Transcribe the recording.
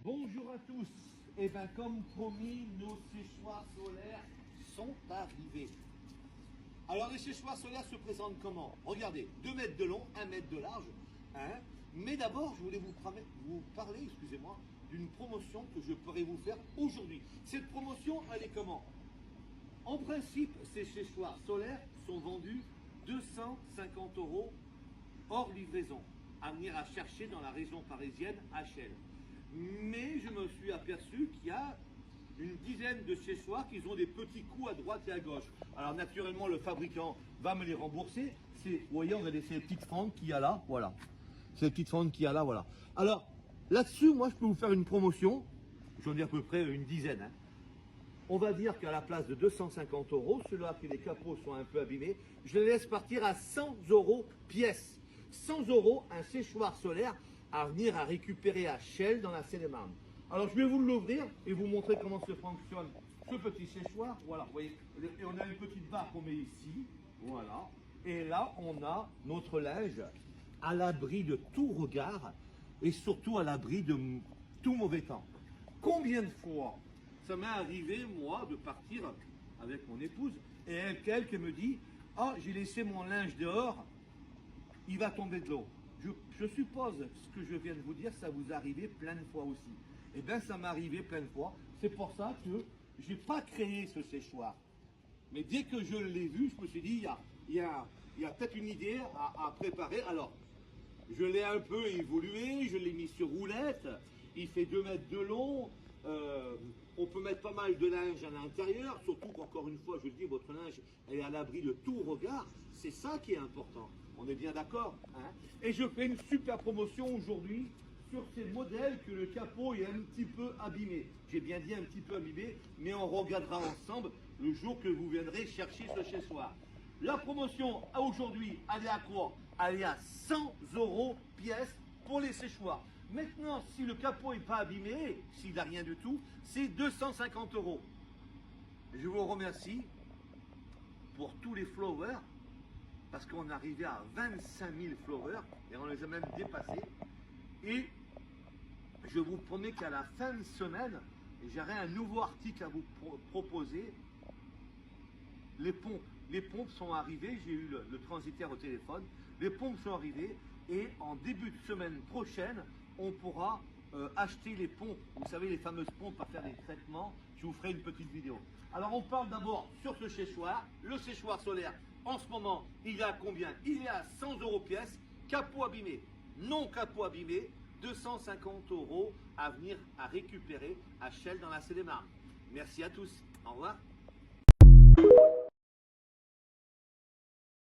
Bonjour à tous. Et bien comme promis, nos séchoirs solaires sont arrivés. Alors les séchoirs solaires se présentent comment? Regardez, 2 mètres de long, 1 mètre de large. Hein. Mais d'abord, je voulais vous parler, excusez-moi, d'une promotion que je pourrais vous faire aujourd'hui. Cette promotion, elle est comment? En principe, ces séchoirs solaires sont vendus 250 € hors livraison, à venir à chercher dans la région parisienne HL. Mais je me suis aperçu qu'il y a une dizaine de séchoirs qui ont des petits coups à droite et à gauche. Alors naturellement, le fabricant va me les rembourser. Vous voyez, regardez, c'est les petites fentes qu'il y a là, voilà. C'est les petites fentes qu'il y a là, voilà. Alors, là-dessus, moi, je peux vous faire une promotion. J'en ai à peu près une dizaine. Hein. On va dire qu'à la place de 250 €, ceux-là que les capots sont un peu abîmés, je les laisse partir à 100 € pièce. 100 € un séchoir solaire à venir à récupérer à Chelles dans la Seine-et-Marne. Alors je vais vous l'ouvrir et vous montrer comment se fonctionne ce petit séchoir. Voilà, vous voyez, et on a une petite barre qu'on met ici, voilà. Et là, on a notre linge à l'abri de tout regard et surtout à l'abri de tout mauvais temps. Combien de fois ça m'est arrivé, moi, de partir avec mon épouse et elle qui me dit « Ah, j'ai laissé mon linge dehors, il va tomber de l'eau ». Je suppose ce que je viens de vous dire, ça vous arrive plein de fois aussi. Eh bien, ça m'est arrivé plein de fois. C'est pour ça que je n'ai pas créé ce séchoir. Mais dès que je l'ai vu, je me suis dit, il y a peut-être une idée à préparer. Alors, je l'ai un peu évolué, je l'ai mis sur roulette. Il fait 2 mètres de long. On peut mettre pas mal de linge à l'intérieur, surtout qu'encore une fois, je le dis, votre linge est à l'abri de tout regard. C'est ça qui est important. On est bien d'accord, hein? Et je fais une super promotion aujourd'hui sur ces modèles que le capot est un petit peu abîmé. J'ai bien dit un petit peu abîmé, mais on regardera ensemble le jour que vous viendrez chercher ce séchoir. La promotion aujourd'hui, elle est à quoi? Elle est à 100 € pièce pour les séchoirs. Maintenant, si le capot n'est pas abîmé, s'il n'a rien du tout, c'est 250 €. Je vous remercie pour tous les followers, parce qu'on est arrivé à 25 000 followers et on les a même dépassés. Et je vous promets qu'à la fin de semaine, j'aurai un nouveau article à vous proposer. Les pompes sont arrivées, j'ai eu le transitaire au téléphone, les pompes sont arrivées et en début de semaine prochaine, on pourra acheter les pompes, vous savez les fameuses pompes à faire des traitements, je vous ferai une petite vidéo. Alors on parle d'abord sur ce séchoir, le séchoir solaire, en ce moment il est à combien? Il est à 100 € pièce, capot abîmé, non capot abîmé, 250 € à venir à récupérer à Chelles dans la Seine-et-Marne. Merci à tous, au revoir.